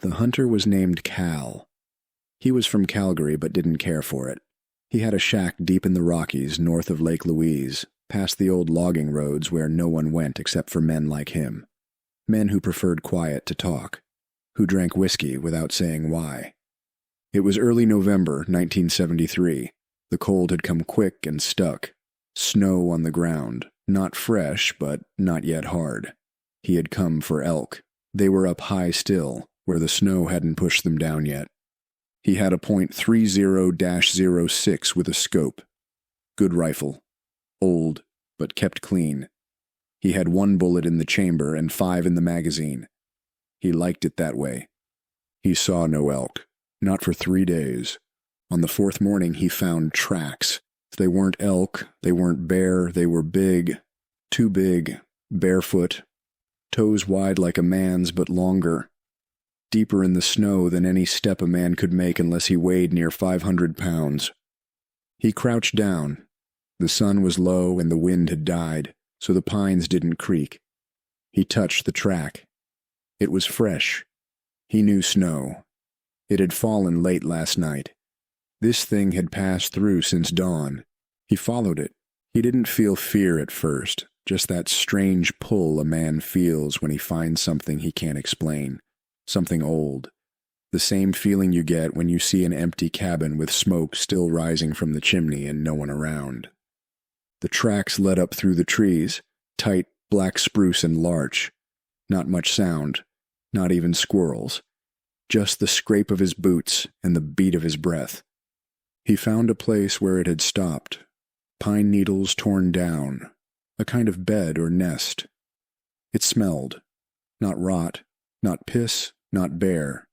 The hunter was named Cal. He was from Calgary but didn't care for it. He had a shack deep in the Rockies north of Lake Louise, past the old logging roads where no one went except for men like him. Men who preferred quiet to talk, who drank whiskey without saying why. It was early November 1973. The cold had come quick and stuck. Snow on the ground, not fresh but not yet hard. He had come for elk. They were up high still, where the snow hadn't pushed them down yet. He had a .30-06 with a scope. Good rifle. Old, but kept clean. He had 1 bullet in the chamber and 5 in the magazine. He liked it that way. He saw no elk, not for 3 days. On the 4th morning he found tracks. They weren't elk, they weren't bear, they were big, too big, barefoot, toes wide like a man's but longer, deeper in the snow than any step a man could make unless he weighed near 500 pounds. He crouched down. The sun was low and the wind had died, so the pines didn't creak. He touched the track. It was fresh. He knew snow. It had fallen late last night. This thing had passed through since dawn. He followed it. He didn't feel fear at first, just that strange pull a man feels when he finds something he can't explain, something old. The same feeling you get when you see an empty cabin with smoke still rising from the chimney and no one around. The tracks led up through the trees, tight black spruce and larch. Not much sound, not even squirrels. Just the scrape of his boots and the beat of his breath. He found a place where it had stopped. Pine needles torn down. A kind of bed or nest. It smelled. Not rot, not piss, not bear.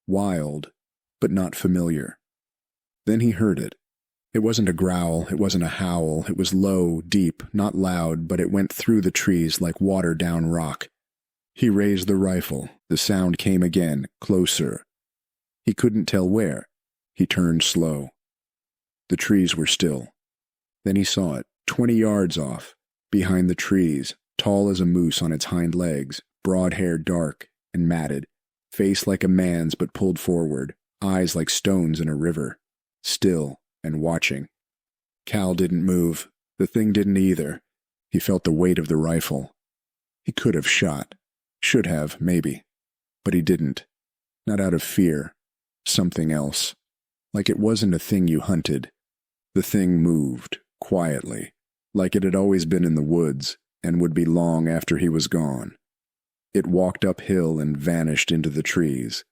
Wild, but not familiar. Then he heard it. It wasn't a growl, it wasn't a howl, it was low, deep, not loud, but it went through the trees like water down rock. He raised the rifle. The sound came again, closer. He couldn't tell where. He turned slow. The trees were still. Then he saw it, 20 yards off, behind the trees, tall as a moose on its hind legs, broad hair dark and matted, face like a man's but pulled forward, eyes like stones in a river, still and watching. Cal didn't move. The thing didn't either. He felt the weight of the rifle. He could have shot. Should have, maybe. But he didn't. Not out of fear. Something else. Like it wasn't a thing you hunted. The thing moved, quietly, like it had always been in the woods, and would be long after he was gone. It walked uphill and vanished into the trees.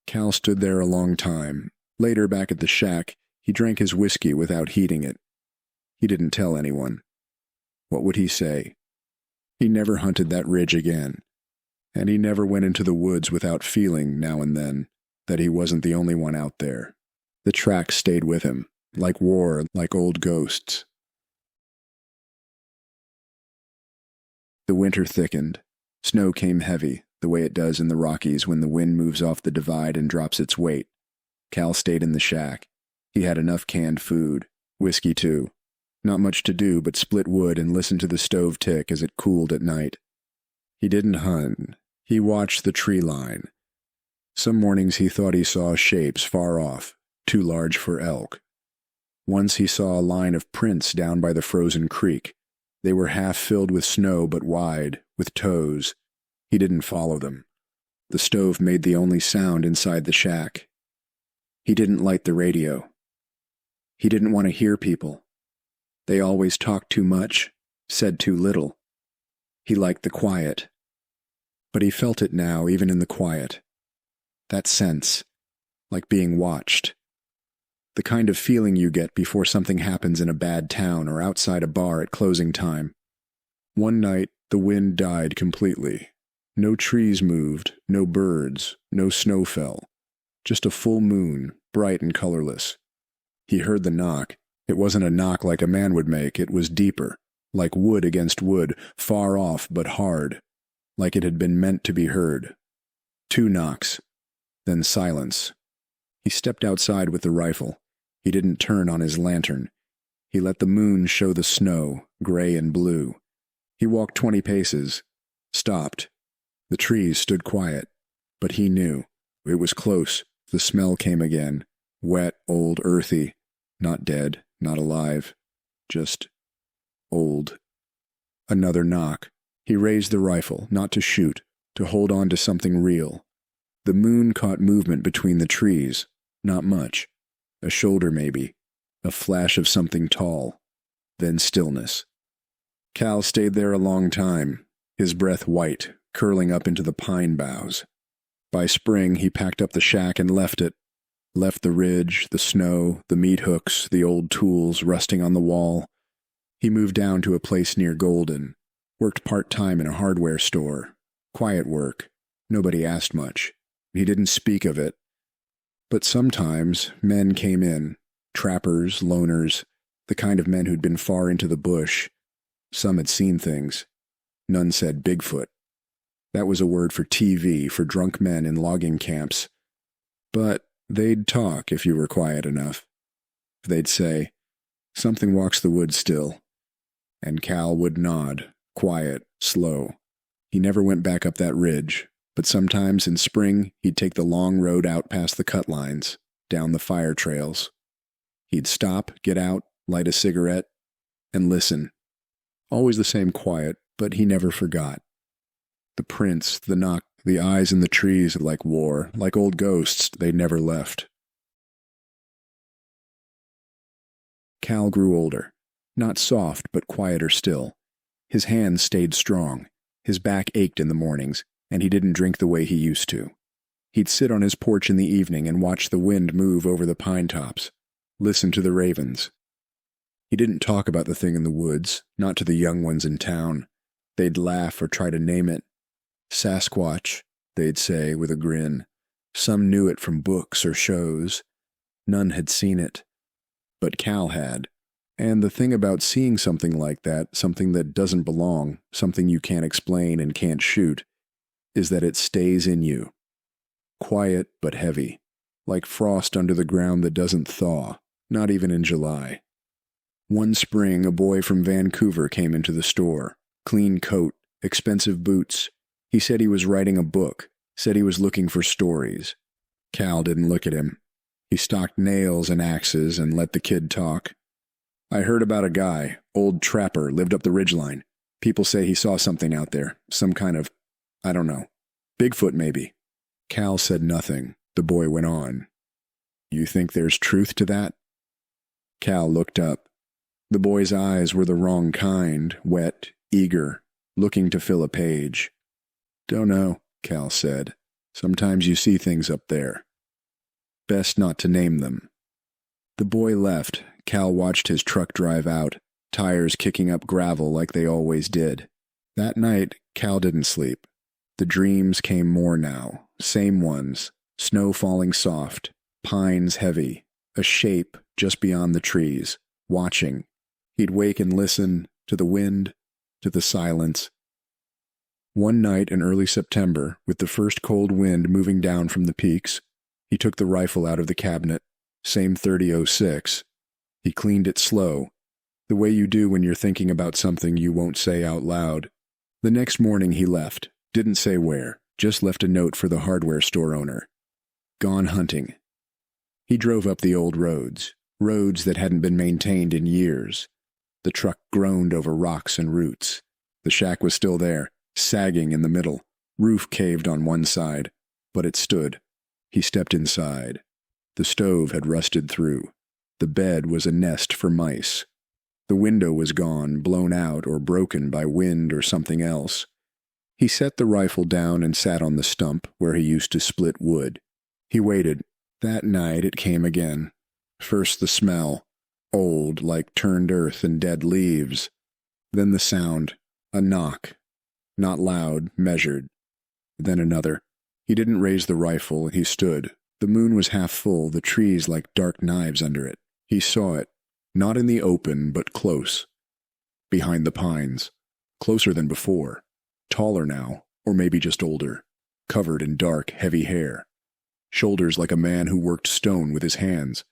Cal stood there a long time. Later, back at the shack, he drank his whiskey without heating it. He didn't tell anyone. What would he say? He never hunted that ridge again. And he never went into the woods without feeling, now and then, that he wasn't the only one out there. The tracks stayed with him, like war, like old ghosts. The winter thickened. Snow came heavy, the way it does in the Rockies when the wind moves off the divide and drops its weight. Cal stayed in the shack. He had enough canned food, whiskey too. Not much to do but split wood and listen to the stove tick as it cooled at night. He didn't hunt. He watched the tree line. Some mornings he thought he saw shapes far off, too large for elk. Once he saw a line of prints down by the frozen creek. They were half filled with snow but wide, with toes. He didn't follow them. The stove made the only sound inside the shack. He didn't light the radio. He didn't want to hear people. They always talked too much, said too little. He liked the quiet. But he felt it now, even in the quiet. That sense, like being watched. The kind of feeling you get before something happens in a bad town or outside a bar at closing time. One night, the wind died completely. No trees moved, no birds, no snow fell. Just a full moon, bright and colorless. He heard the knock. It wasn't a knock like a man would make, it was deeper, like wood against wood, far off but hard, like it had been meant to be heard. 2 knocks, then silence. He stepped outside with the rifle. He didn't turn on his lantern. He let the moon show the snow, gray and blue. He walked 20 paces, stopped. The trees stood quiet, but he knew. It was close. The smell came again. Wet, old, earthy. Not dead, not alive. Just old. Another knock. He raised the rifle, not to shoot, to hold on to something real. The moon caught movement between the trees. Not much. A shoulder, maybe. A flash of something tall. Then stillness. Cal stayed there a long time, his breath white, curling up into the pine boughs. By spring, he packed up the shack and left it. Left the ridge, the snow, the meat hooks, the old tools rusting on the wall. He moved down to a place near Golden. Worked part-time in a hardware store. Quiet work. Nobody asked much. He didn't speak of it. But sometimes men came in. Trappers, loners, the kind of men who'd been far into the bush. Some had seen things. None said Bigfoot. That was a word for TV, for drunk men in logging camps. But they'd talk if you were quiet enough. They'd say, "Something walks the woods still." And Cal would nod, quiet, slow. He never went back up that ridge, but sometimes in spring he'd take the long road out past the cut lines, down the fire trails. He'd stop, get out, light a cigarette, and listen. Always the same quiet, but he never forgot. The prints, the knock, the eyes in the trees like war, like old ghosts they never left. Cal grew older. Not soft, but quieter still. His hands stayed strong. His back ached in the mornings, and he didn't drink the way he used to. He'd sit on his porch in the evening and watch the wind move over the pine tops. Listen to the ravens. He didn't talk about the thing in the woods, not to the young ones in town. They'd laugh or try to name it. Sasquatch, they'd say with a grin. Some knew it from books or shows. None had seen it. But Cal had. And the thing about seeing something like that, something that doesn't belong, something you can't explain and can't shoot, is that it stays in you. Quiet but heavy. Like frost under the ground that doesn't thaw, not even in July. One spring, a boy from Vancouver came into the store. Clean coat, expensive boots. He said he was writing a book, said he was looking for stories. Cal didn't look at him. He stocked nails and axes and let the kid talk. "I heard about a guy, old trapper, lived up the ridgeline. People say he saw something out there, some kind of, I don't know, Bigfoot maybe." Cal said nothing. The boy went on. "You think there's truth to that?" Cal looked up. The boy's eyes were the wrong kind, wet, eager, looking to fill a page. "Don't know," Cal said. "Sometimes you see things up there. Best not to name them." The boy left. Cal watched his truck drive out, tires kicking up gravel like they always did. That night, Cal didn't sleep. The dreams came more now, same ones, snow falling soft, pines heavy, a shape just beyond the trees, watching. He'd wake and listen to the wind, to the silence. One night in early September, with the first cold wind moving down from the peaks, he took the rifle out of the cabinet, same .30-06. He cleaned it slow, the way you do when you're thinking about something you won't say out loud. The next morning he left, didn't say where, just left a note for the hardware store owner. Gone hunting. He drove up the old roads that hadn't been maintained in years. The truck groaned over rocks and roots. The shack was still there, sagging in the middle, roof caved on one side, but it stood. He stepped inside. The stove had rusted through. The bed was a nest for mice. The window was gone, blown out or broken by wind or something else. He set the rifle down and sat on the stump where he used to split wood. He waited. That night it came again. First the smell, old like turned earth and dead leaves. Then the sound, a knock. Not loud, measured. Then another. He didn't raise the rifle, and he stood. The moon was half full, the trees like dark knives under it. He saw it, not in the open, but close. Behind the pines. Closer than before. Taller now, or maybe just older. Covered in dark, heavy hair. Shoulders like a man who worked stone with his hands.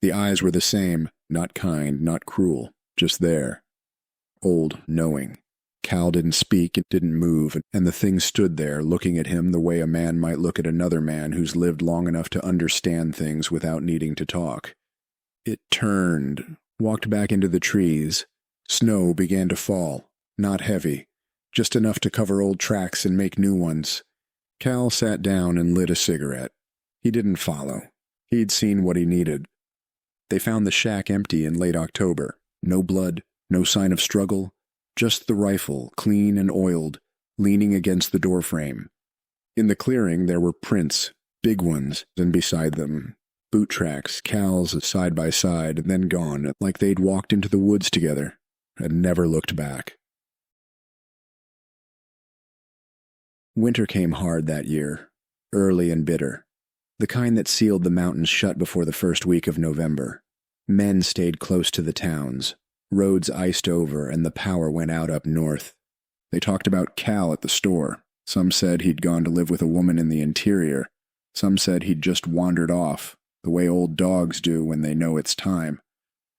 The eyes were the same, not kind, not cruel, just there. Old, knowing. Cal didn't speak, it didn't move, and the thing stood there looking at him the way a man might look at another man who's lived long enough to understand things without needing to talk. It turned, walked back into the trees. Snow began to fall, not heavy, just enough to cover old tracks and make new ones. Cal sat down and lit a cigarette. He didn't follow. He'd seen what he needed. They found the shack empty in late October. No blood, no sign of struggle, just the rifle, clean and oiled, leaning against the doorframe. In the clearing there were prints, big ones, and beside them, boot tracks, Cal's side by side, and then gone, like they'd walked into the woods together and never looked back. Winter came hard that year, early and bitter, the kind that sealed the mountains shut before the first week of November. Men stayed close to the towns. Roads iced over, and the power went out up north. They talked about Cal at the store. Some said he'd gone to live with a woman in the interior. Some said he'd just wandered off, the way old dogs do when they know it's time.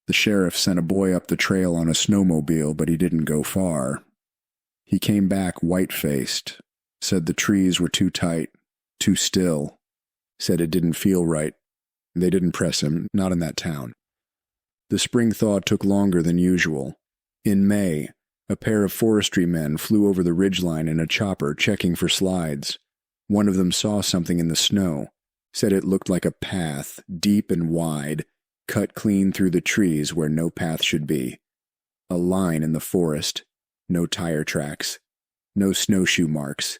The sheriff sent a boy up the trail on a snowmobile, but he didn't go far. He came back white-faced, said the trees were too tight, too still, said it didn't feel right. They didn't press him, not in that town. The spring thaw took longer than usual. In May, a pair of forestry men flew over the ridgeline in a chopper checking for slides. One of them saw something in the snow, said it looked like a path, deep and wide, cut clean through the trees where no path should be. A line in the forest, no tire tracks, no snowshoe marks,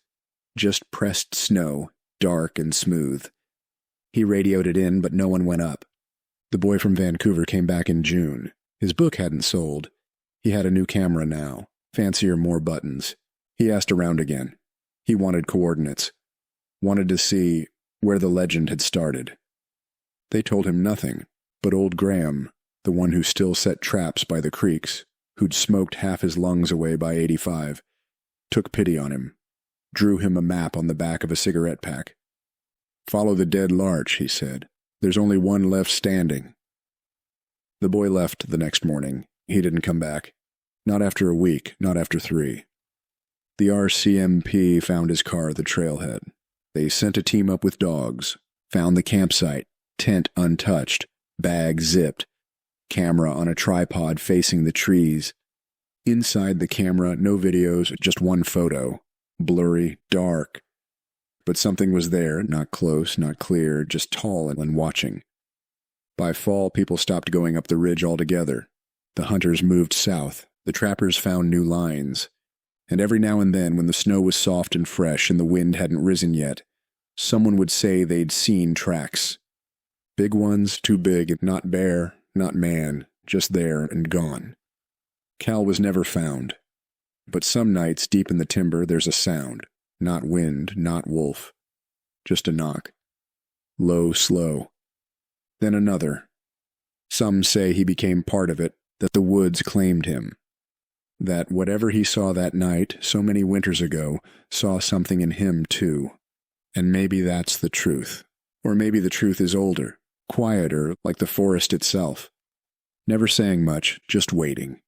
just pressed snow, dark and smooth. He radioed it in, but no one went up. The boy from Vancouver came back in June. His book hadn't sold. He had a new camera now, fancier, more buttons. He asked around again. He wanted coordinates. Wanted to see where the legend had started. They told him nothing, but old Graham, the one who still set traps by the creeks, who'd smoked half his lungs away by 85, took pity on him, drew him a map on the back of a cigarette pack. "Follow the dead larch," he said. "There's only one left standing." The boy left the next morning. He didn't come back. Not after a week, not after 3. The RCMP found his car at the trailhead. They sent a team up with dogs, found the campsite, tent untouched, bag zipped, camera on a tripod facing the trees. Inside the camera, no videos, just one photo. Blurry, dark. But something was there, not close, not clear, just tall and watching. By fall, people stopped going up the ridge altogether. The hunters moved south. The trappers found new lines. And every now and then, when the snow was soft and fresh and the wind hadn't risen yet, someone would say they'd seen tracks. Big ones, too big, not bear, not man, just there and gone. Cal was never found. But some nights, deep in the timber, there's a sound. Not wind, not wolf. Just a knock. Low, slow. Then another. Some say he became part of it, that the woods claimed him. That whatever he saw that night, so many winters ago, saw something in him too. And maybe that's the truth. Or maybe the truth is older, quieter, like the forest itself. Never saying much, just waiting.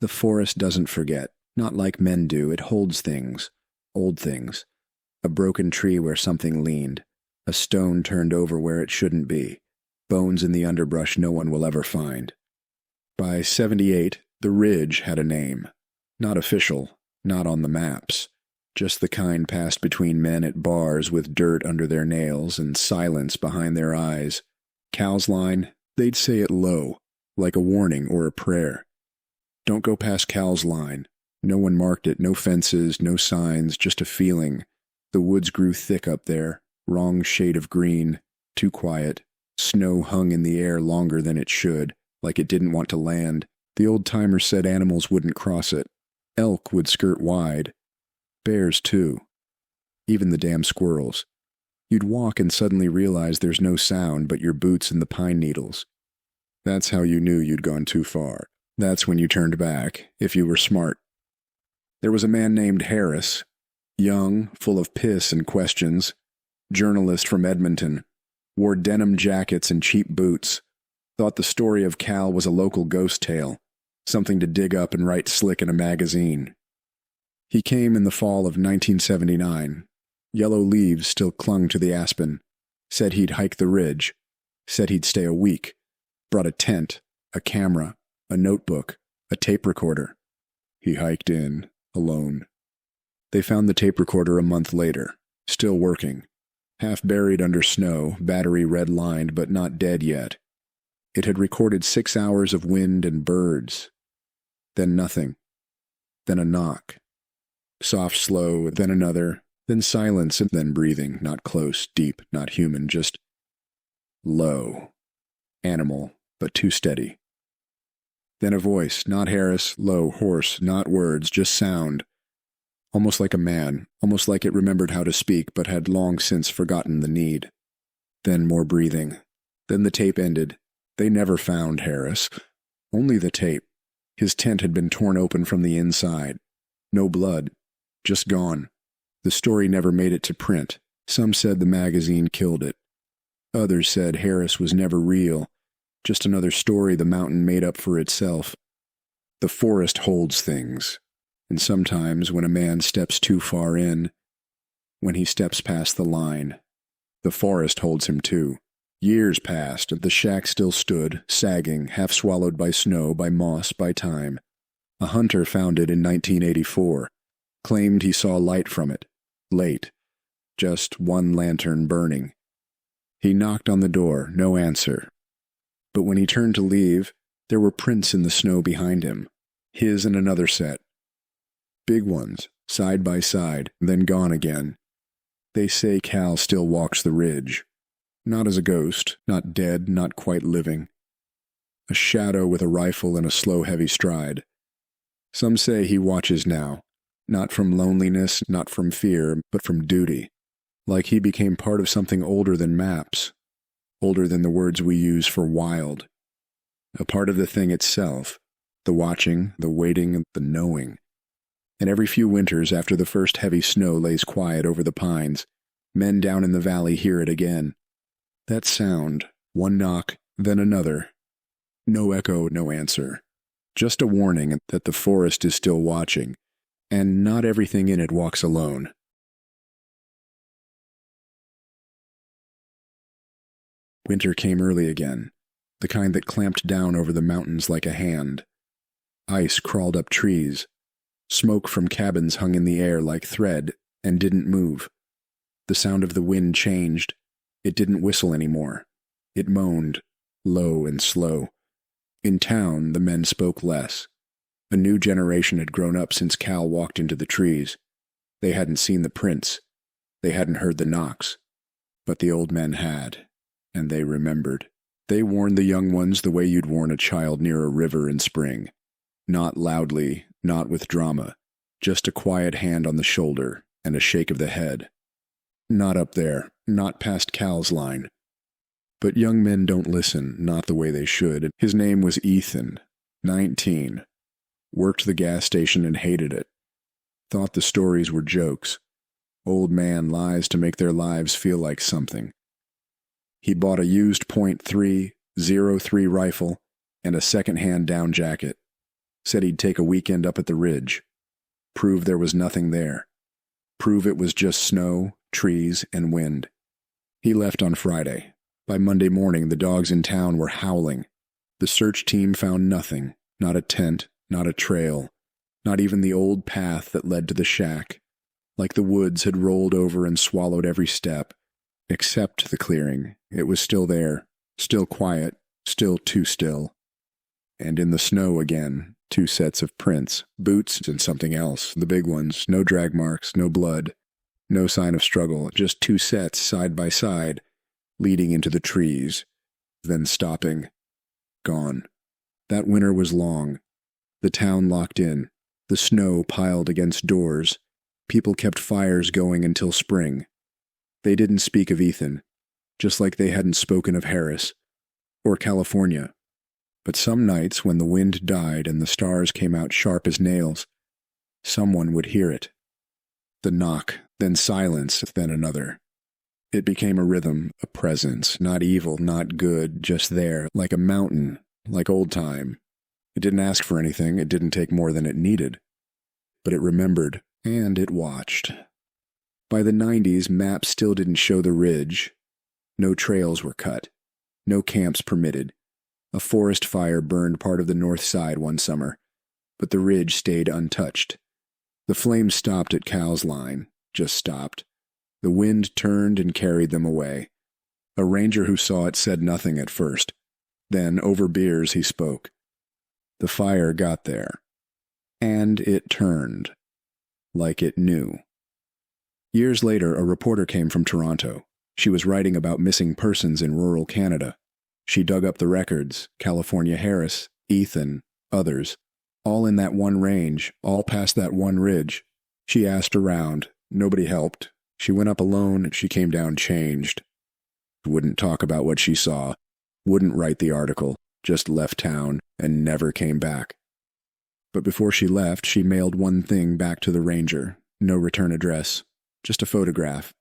The forest doesn't forget. Not like men do. It holds things. Old things. A broken tree where something leaned. A stone turned over where it shouldn't be. Bones in the underbrush no one will ever find. By 78, the ridge had a name. Not official. Not on the maps. Just the kind passed between men at bars with dirt under their nails and silence behind their eyes. Cal's line, they'd say it low, like a warning or a prayer. Don't go past Cal's line. No one marked it, no fences, no signs, just a feeling. The woods grew thick up there, wrong shade of green, too quiet. Snow hung in the air longer than it should, like it didn't want to land. The old-timers said animals wouldn't cross it. Elk would skirt wide. Bears, too. Even the damn squirrels. You'd walk and suddenly realize there's no sound but your boots and the pine needles. That's how you knew you'd gone too far. That's when you turned back, if you were smart. There was a man named Harris, young, full of piss and questions, journalist from Edmonton, wore denim jackets and cheap boots, thought the story of Cal was a local ghost tale, something to dig up and write slick in a magazine. He came in the fall of 1979. Yellow leaves still clung to the aspen. Said he'd hike the ridge. Said he'd stay a week. Brought a tent, a camera, a notebook, a tape recorder. He hiked in, alone. They found the tape recorder a month later, still working. Half buried under snow, battery red-lined but not dead yet. It had recorded 6 hours of wind and birds. Then nothing. Then a knock. Soft, slow, then another, then silence, and then breathing, not close, deep, not human, just low. Animal, but too steady. Then a voice, not Harris, low, hoarse, not words, just sound. Almost like a man, almost like it remembered how to speak, but had long since forgotten the need. Then more breathing. Then the tape ended. They never found Harris. Only the tape. His tent had been torn open from the inside. No blood. Just gone. The story never made it to print. Some said the magazine killed it. Others said Harris was never real. Just another story the mountain made up for itself. The forest holds things. And sometimes when a man steps too far in, when he steps past the line, the forest holds him too. Years passed, and the shack still stood, sagging, half swallowed by snow, by moss, by time. A hunter found it in 1984, claimed he saw light from it, late, just one lantern burning. He knocked on the door, no answer. But when he turned to leave, there were prints in the snow behind him, his and another set. Big ones, side by side, then gone again. They say Cal still walks the ridge. Not as a ghost, not dead, not quite living. A shadow with a rifle and a slow, heavy stride. Some say he watches now, not from loneliness, not from fear, but from duty. Like he became part of something older than maps, older than the words we use for wild. A part of the thing itself, the watching, the waiting, the knowing. And every few winters after the first heavy snow lays quiet over the pines, men down in the valley hear it again. That sound, one knock, then another. No echo, no answer. Just a warning that the forest is still watching, and not everything in it walks alone. Winter came early again, the kind that clamped down over the mountains like a hand. Ice crawled up trees. Smoke from cabins hung in the air like thread and didn't move. The sound of the wind changed. It didn't whistle anymore. It moaned, low and slow. In town, the men spoke less. A new generation had grown up since Cal walked into the trees. They hadn't seen the prints. They hadn't heard the knocks. But the old men had, and they remembered. They warned the young ones the way you'd warn a child near a river in spring. Not loudly, not with drama, just a quiet hand on the shoulder and a shake of the head. Not up there, not past Cal's line. But young men don't listen, not the way they should. His name was Ethan, 19. Worked the gas station and hated it. Thought the stories were jokes. Old man lies to make their lives feel like something. He bought a used .303 rifle and a second-hand down jacket. Said he'd take a weekend up at the ridge. Prove there was nothing there. Prove it was just snow, trees, and wind. He left on Friday. By Monday morning, the dogs in town were howling. The search team found nothing, not a tent, not a trail, not even the old path that led to the shack. Like the woods had rolled over and swallowed every step. Except the clearing. It was still there, still quiet, still too still. And in the snow again, 2 sets of prints, boots and something else, the big ones, no drag marks, no blood, no sign of struggle, just 2 sets side by side, leading into the trees, then stopping, gone. That winter was long. The town locked in, the snow piled against doors. People kept fires going until spring. They didn't speak of Ethan, just like they hadn't spoken of Harris, or California. But some nights when the wind died and the stars came out sharp as nails, someone would hear it. The knock, then silence, then another. It became a rhythm, a presence, not evil, not good, just there, like a mountain, like old time. It didn't ask for anything, it didn't take more than it needed. But it remembered, and it watched. By the 90s, maps still didn't show the ridge. No trails were cut. No camps permitted. A forest fire burned part of the north side one summer, but the ridge stayed untouched. The flames stopped at Cal's line, just stopped. The wind turned and carried them away. A ranger who saw it said nothing at first. Then, over beers, he spoke. The fire got there. And it turned. Like it knew. Years later, a reporter came from Toronto. She was writing about missing persons in rural Canada. She dug up the records, California Harris, Ethan, others, all in that one range, all past that one ridge. She asked around. Nobody helped. She went up alone, she came down changed. Wouldn't talk about what she saw, wouldn't write the article, just left town and never came back. But before she left, she mailed one thing back to the ranger. No return address, just a photograph.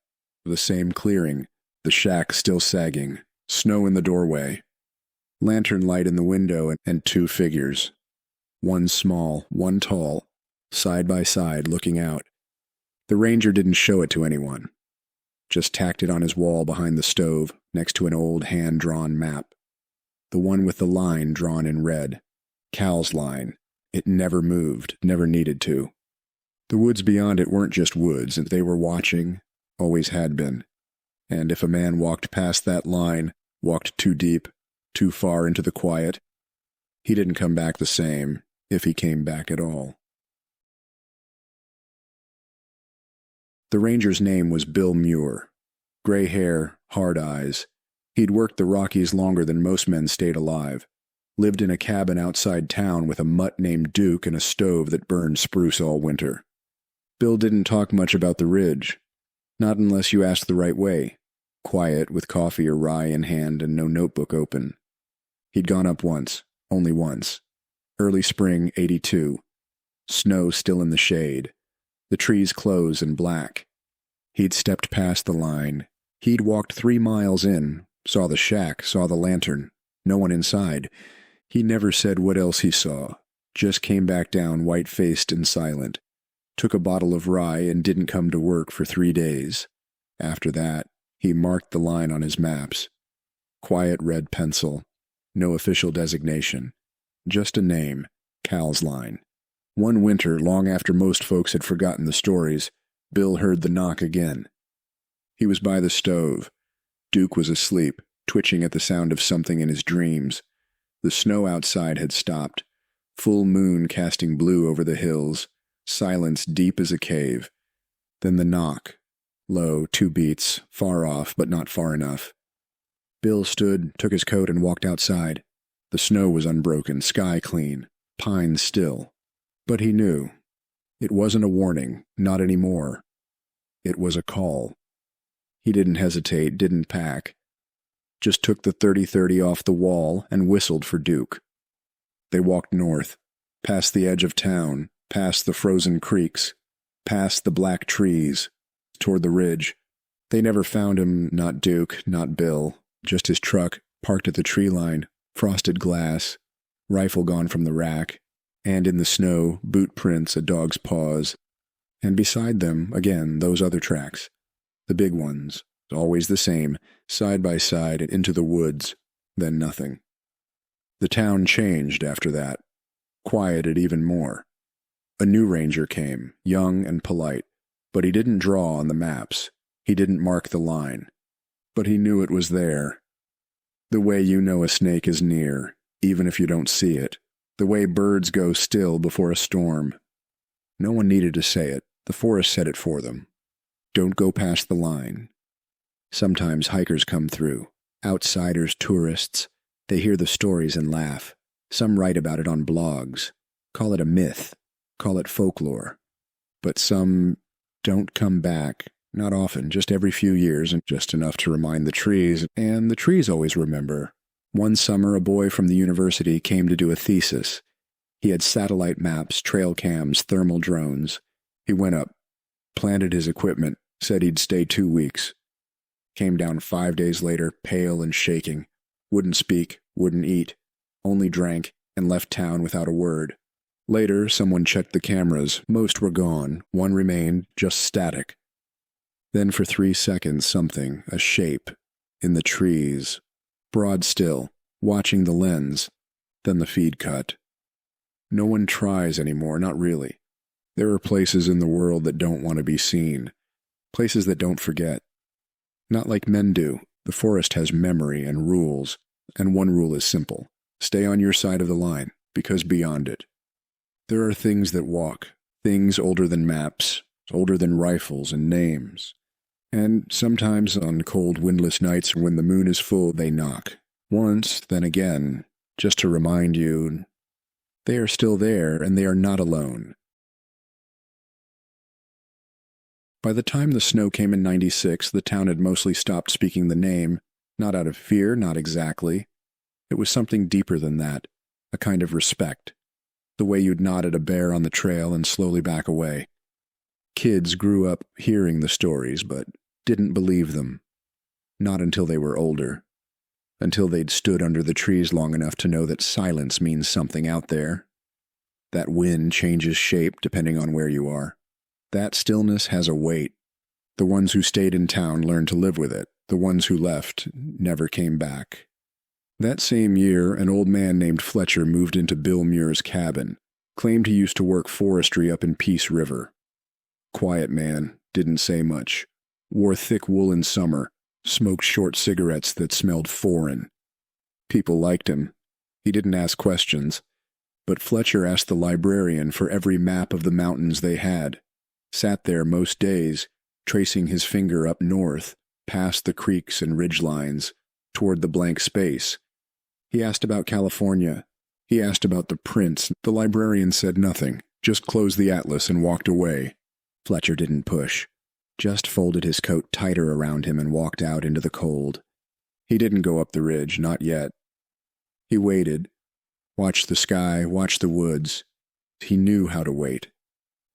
The same clearing, the shack still sagging, snow in the doorway, lantern light in the window, and two figures. One small, one tall, side by side looking out. The ranger didn't show it to anyone. Just tacked it on his wall behind the stove, next to an old hand-drawn map. The one with the line drawn in red. Cal's line. It never moved, never needed to. The woods beyond it weren't just woods, and they were watching, always had been. And if a man walked past that line, walked too deep, too far into the quiet, he didn't come back the same, if he came back at all. The ranger's name was Bill Muir. Gray hair, hard eyes. He'd worked the Rockies longer than most men stayed alive. Lived in a cabin outside town with a mutt named Duke and a stove that burned spruce all winter. Bill didn't talk much about the ridge. Not unless you asked the right way. Quiet, with coffee or rye in hand and no notebook open. He'd gone up once, only once. Early spring, 82. Snow still in the shade. The trees close and black. He'd stepped past the line. He'd walked 3 miles in, saw the shack, saw the lantern. No one inside. He never said what else he saw. Just came back down white-faced and silent. Took a bottle of rye and didn't come to work for 3 days. After that, he marked the line on his maps. Quiet red pencil. No official designation. Just a name. Cal's line. One winter, long after most folks had forgotten the stories, Bill heard the knock again. He was by the stove. Duke was asleep, twitching at the sound of something in his dreams. The snow outside had stopped. Full moon casting blue over the hills. Silence deep as a cave. Then the knock. Low, 2 beats, far off, but not far enough. Bill stood, took his coat, and walked outside. The snow was unbroken, sky clean, pines still. But he knew. It wasn't a warning, not anymore. It was a call. He didn't hesitate, didn't pack. Just took the 30-30 off the wall and whistled for Duke. They walked north, past the edge of town, past the frozen creeks, past the black trees, toward the ridge. They never found him, not Duke, not Bill, just his truck, parked at the tree line, frosted glass, rifle gone from the rack, and in the snow, boot prints, a dog's paws. And beside them, again, those other tracks. The big ones, always the same, side by side and into the woods, then nothing. The town changed after that, quieted even more. A new ranger came, young and polite, but he didn't draw on the maps. He didn't mark the line. But he knew it was there. The way you know a snake is near, even if you don't see it. The way birds go still before a storm. No one needed to say it. The forest said it for them. Don't go past the line. Sometimes hikers come through. Outsiders, tourists. They hear the stories and laugh. Some write about it on blogs. Call it a myth. Call it folklore. But some don't come back. Not often, just every few years, and just enough to remind the trees. And the trees always remember. One summer, a boy from the university came to do a thesis. He had satellite maps, trail cams, thermal drones. He went up, planted his equipment, said he'd stay 2 weeks. Came down 5 days later, pale and shaking. Wouldn't speak, wouldn't eat, only drank, and left town without a word. Later, someone checked the cameras. Most were gone. One remained, just static. Then for 3 seconds something, a shape, in the trees, broad still, watching the lens. Then the feed cut. No one tries anymore, not really. There are places in the world that don't want to be seen. Places that don't forget. Not like men do. The forest has memory and rules, and one rule is simple. Stay on your side of the line, because beyond it. There are things that walk, things older than maps, older than rifles and names. And sometimes on cold windless nights when the moon is full, they knock. Once, then again, just to remind you, they are still there and they are not alone. By the time the snow came in '96, the town had mostly stopped speaking the name, not out of fear, not exactly. It was something deeper than that, a kind of respect. The way you'd nod at a bear on the trail and slowly back away. Kids grew up hearing the stories, but didn't believe them. Not until they were older. Until they'd stood under the trees long enough to know that silence means something out there. That wind changes shape depending on where you are. That stillness has a weight. The ones who stayed in town learned to live with it. The ones who left never came back. That same year, an old man named Fletcher moved into Bill Muir's cabin, claimed he used to work forestry up in Peace River. Quiet man, didn't say much, wore thick wool in summer, smoked short cigarettes that smelled foreign. People liked him. He didn't ask questions, but Fletcher asked the librarian for every map of the mountains they had, sat there most days, tracing his finger up north, past the creeks and ridgelines, toward the blank space. He asked about California. He asked about the prints. The librarian said nothing, just closed the atlas and walked away. Fletcher didn't push, just folded his coat tighter around him and walked out into the cold. He didn't go up the ridge, not yet. He waited, watched the sky, watched the woods. He knew how to wait.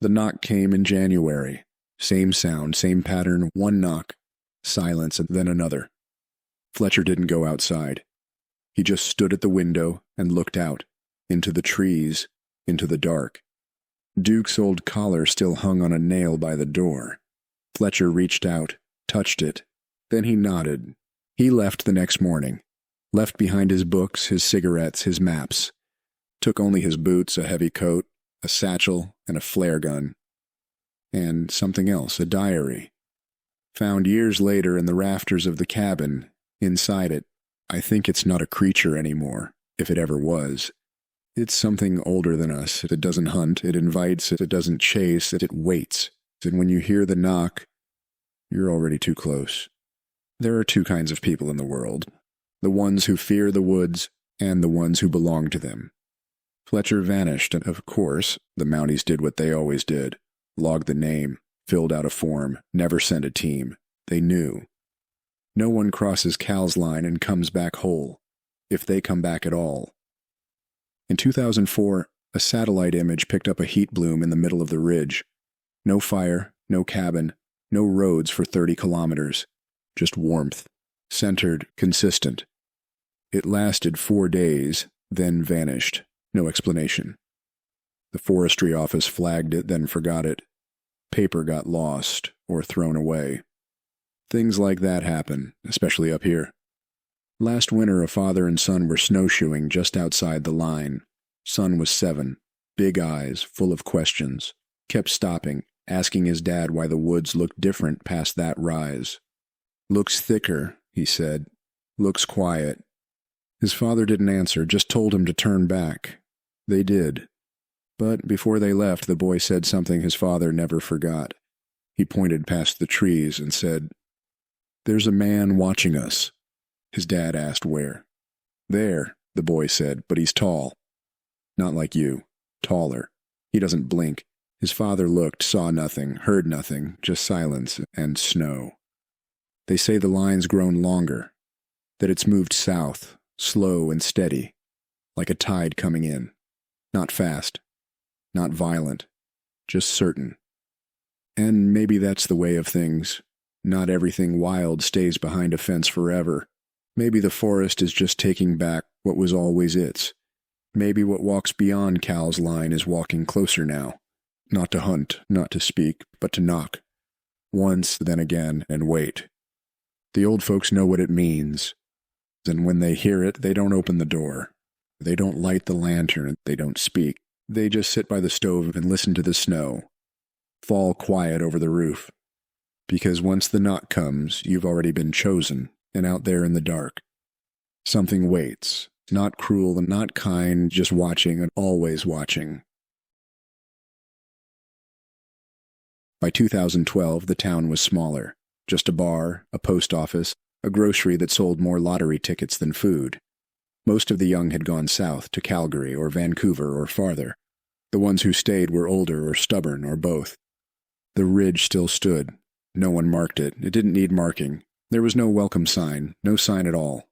The knock came in January. Same sound, same pattern, one knock, silence, and then another. Fletcher didn't go outside. He just stood at the window and looked out, into the trees, into the dark. Duke's old collar still hung on a nail by the door. Fletcher reached out, touched it. Then he nodded. He left the next morning. Left behind his books, his cigarettes, his maps. Took only his boots, a heavy coat, a satchel, and a flare gun. And something else, a diary. Found years later in the rafters of the cabin, inside it. I think it's not a creature anymore, if it ever was. It's something older than us. It doesn't hunt, it invites, it doesn't chase, it waits. And when you hear the knock, you're already too close. There are two kinds of people in the world. The ones who fear the woods, and the ones who belong to them. Fletcher vanished, and of course, the Mounties did what they always did. Logged the name, filled out a form, never sent a team. They knew. No one crosses Cal's line and comes back whole, if they come back at all. In 2004, a satellite image picked up a heat bloom in the middle of the ridge. No fire, no cabin, no roads for 30 kilometers. Just warmth, centered, consistent. It lasted 4 days, then vanished. No explanation. The forestry office flagged it, then forgot it. Paper got lost or thrown away. Things like that happen, especially up here. Last winter, a father and son were snowshoeing just outside the line. Son was 7, big eyes, full of questions. Kept stopping, asking his dad why the woods looked different past that rise. Looks thicker, he said. Looks quiet. His father didn't answer, just told him to turn back. They did. But before they left, the boy said something his father never forgot. He pointed past the trees and said, "There's a man watching us." His dad asked where. "There," the boy said, "but he's tall. Not like you. Taller. He doesn't blink." His father looked, saw nothing, heard nothing, just silence and snow. They say the line's grown longer, that it's moved south, slow and steady, like a tide coming in. Not fast, not violent, just certain. And maybe that's the way of things. Not everything wild stays behind a fence forever. Maybe the forest is just taking back what was always its. Maybe what walks beyond Cal's line is walking closer now. Not to hunt, not to speak, but to knock. Once, then again, and wait. The old folks know what it means, and when they hear it, they don't open the door. They don't light the lantern, they don't speak. They just sit by the stove and listen to the snow, fall quiet over the roof. Because once the knock comes, you've already been chosen, and out there in the dark. Something waits, not cruel and not kind, just watching and always watching. By 2012, the town was smaller. Just a bar, a post office, a grocery that sold more lottery tickets than food. Most of the young had gone south to Calgary or Vancouver or farther. The ones who stayed were older or stubborn or both. The ridge still stood. No one marked it. It didn't need marking. There was no welcome sign, no sign at all.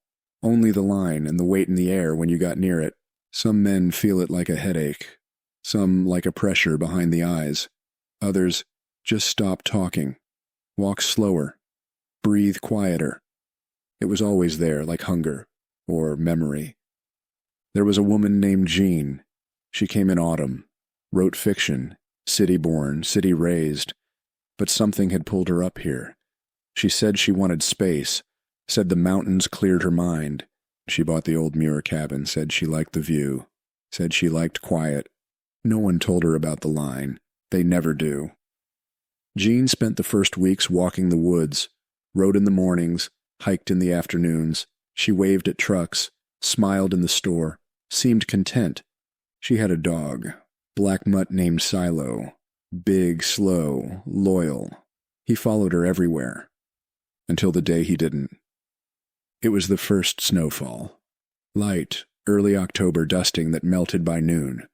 Only the line and the weight in the air when you got near it. Some men feel it like a headache. Some like a pressure behind the eyes. Others just stop talking. Walk slower. Breathe quieter. It was always there, like hunger. Or memory. There was a woman named Jean. She came in autumn. Wrote fiction. City-born, city-raised. But something had pulled her up here. She said she wanted space. Said the mountains cleared her mind. She bought the old Muir cabin. Said she liked the view. Said she liked quiet. No one told her about the line. They never do. Jean spent the first weeks walking the woods. Rode in the mornings. Hiked in the afternoons. She waved at trucks. Smiled in the store. Seemed content. She had a dog. Black mutt named Silo. Big, slow, loyal. He followed her everywhere. Until the day he didn't. It was the first snowfall. Light, early October dusting that melted by noon.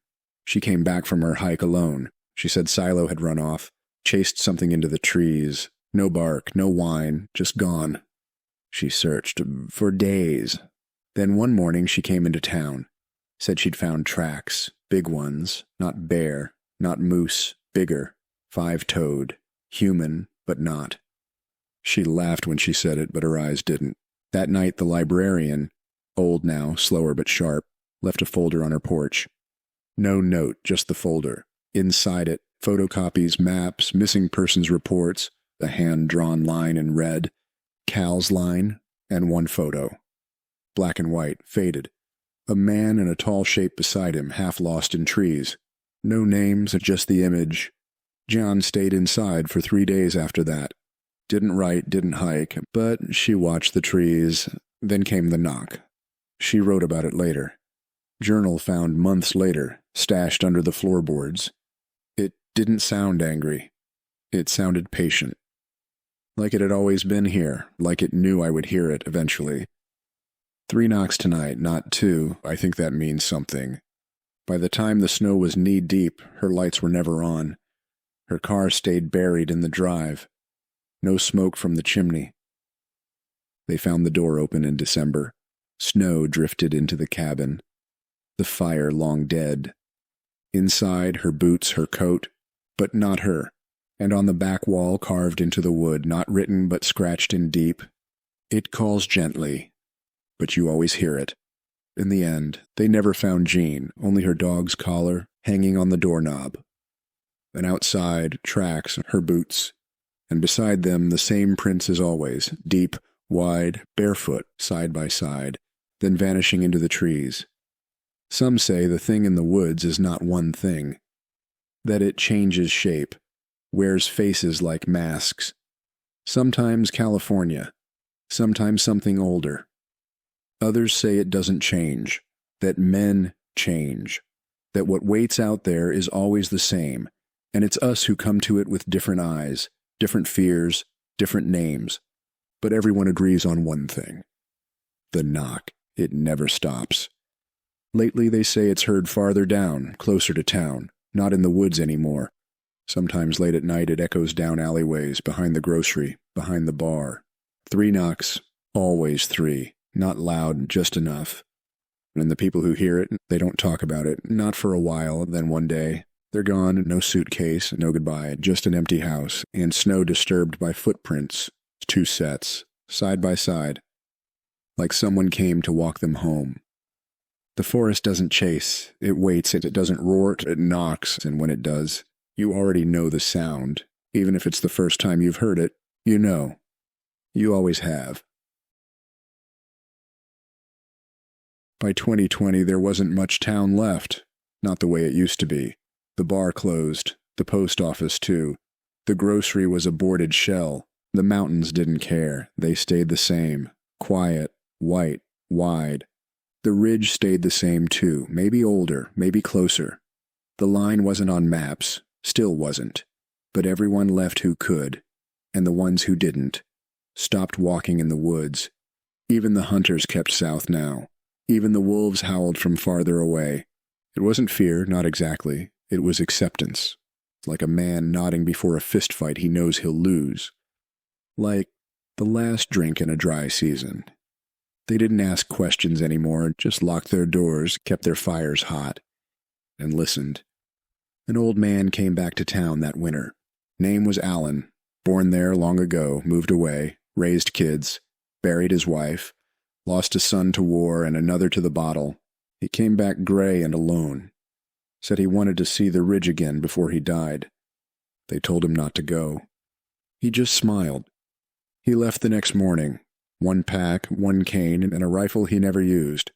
She came back from her hike alone. She said Silo had run off, chased something into the trees. No bark, no whine, just gone. She searched for days. Then one morning she came into town. Said she'd found tracks, big ones, not bear, not moose, bigger, 5-toed, human, but not. She laughed when she said it, but her eyes didn't. That night the librarian, old now, slower but sharp, left a folder on her porch. No note, just the folder. Inside it, photocopies, maps, missing persons reports, a hand-drawn line in red, Cal's line, and one photo. Black and white, faded. A man in a tall shape beside him, half lost in trees. No names, just the image. John stayed inside for 3 days after that. Didn't write, didn't hike, but she watched the trees. Then came the knock. She wrote about it later. Journal found months later, stashed under the floorboards. It didn't sound angry. It sounded patient. Like it had always been here, like it knew I would hear it eventually. 3 knocks tonight, not 2. I think that means something. By the time the snow was knee-deep, her lights were never on. Her car stayed buried in the drive. No smoke from the chimney. They found the door open in December. Snow drifted into the cabin. The fire long dead. Inside, her boots, her coat, but not her. And on the back wall carved into the wood, not written but scratched in deep, "It calls gently, but you always hear it." In the end, they never found Jean, only her dog's collar hanging on the doorknob. And outside, tracks, her boots, and beside them the same prints as always, deep, wide, barefoot, side by side, then vanishing into the trees. Some say the thing in the woods is not one thing, that it changes shape, wears faces like masks. Sometimes California, sometimes something older. Others say it doesn't change, that men change, that what waits out there is always the same, and it's us who come to it with different eyes, different fears, different names. But everyone agrees on one thing. The knock. It never stops. Lately they say it's heard farther down, closer to town, not in the woods anymore. Sometimes late at night it echoes down alleyways, behind the grocery, behind the bar. 3 knocks, always 3, not loud, just enough. And the people who hear it, they don't talk about it, not for a while, then one day, they're gone, no suitcase, no goodbye, just an empty house, and snow disturbed by footprints, 2 sets, side by side, like someone came to walk them home. The forest doesn't chase, it waits, it doesn't roar, it knocks, and when it does, you already know the sound. Even if it's the first time you've heard it, you know. You always have. By 2020, there wasn't much town left. Not the way it used to be. The bar closed, the post office too. The grocery was a boarded shell. The mountains didn't care. They stayed the same. Quiet, white, wide. The ridge stayed the same too, maybe older, maybe closer. The line wasn't on maps, still wasn't. But everyone left who could, and the ones who didn't stopped walking in the woods. Even the hunters kept south now. Even the wolves howled from farther away. It wasn't fear, not exactly. It was acceptance. Like a man nodding before a fistfight he knows he'll lose. Like the last drink in a dry season. They didn't ask questions anymore, just locked their doors, kept their fires hot, and listened. An old man came back to town that winter. Name was Alan. Born there long ago, moved away, raised kids, buried his wife, lost a son to war and another to the bottle. He came back gray and alone. Said he wanted to see the ridge again before he died. They told him not to go. He just smiled. He left the next morning. 1 pack, 1 cane, and a rifle he never used.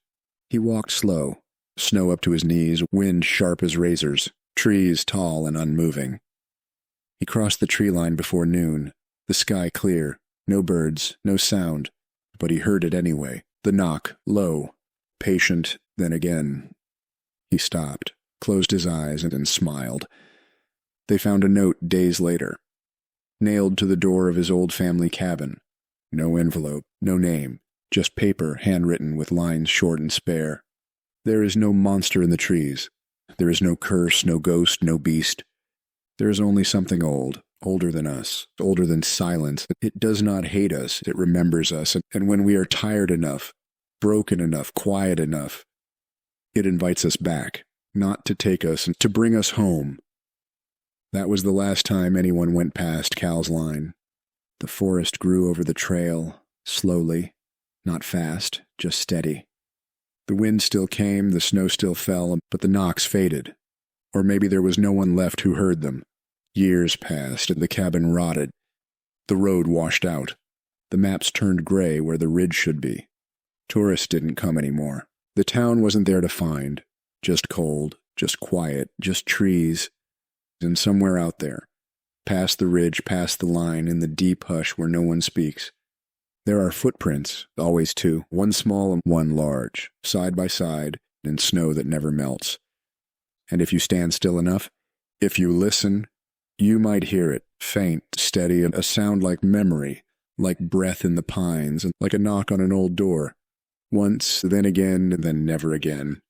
He walked slow. Snow up to his knees, wind sharp as razors, trees tall and unmoving. He crossed the tree line before noon. The sky clear. No birds, no sound. But he heard it anyway. The knock, low, patient, then again. He stopped, closed his eyes, and smiled. They found a note days later, nailed to the door of his old family cabin. No envelope, no name, just paper handwritten with lines short and spare. There is no monster in the trees. There is no curse, no ghost, no beast. There is only something old, older than us, older than silence. It does not hate us, it remembers us, and when we are tired enough, broken enough, quiet enough, it invites us back, not to take us, to bring us home. That was the last time anyone went past Cal's line. The forest grew over the trail, slowly, not fast, just steady. The wind still came, the snow still fell, but the knocks faded. Or maybe there was no one left who heard them. Years passed, and the cabin rotted. The road washed out. The maps turned gray where the ridge should be. Tourists didn't come anymore. The town wasn't there to find. Just cold, just quiet, just trees. And somewhere out there, past the ridge, past the line, in the deep hush where no one speaks, there are footprints, always 2, one small and one large, side by side, in snow that never melts. And if you stand still enough, if you listen, you might hear it, faint, steady, a sound like memory, like breath in the pines, and like a knock on an old door. Once, then again, then never again.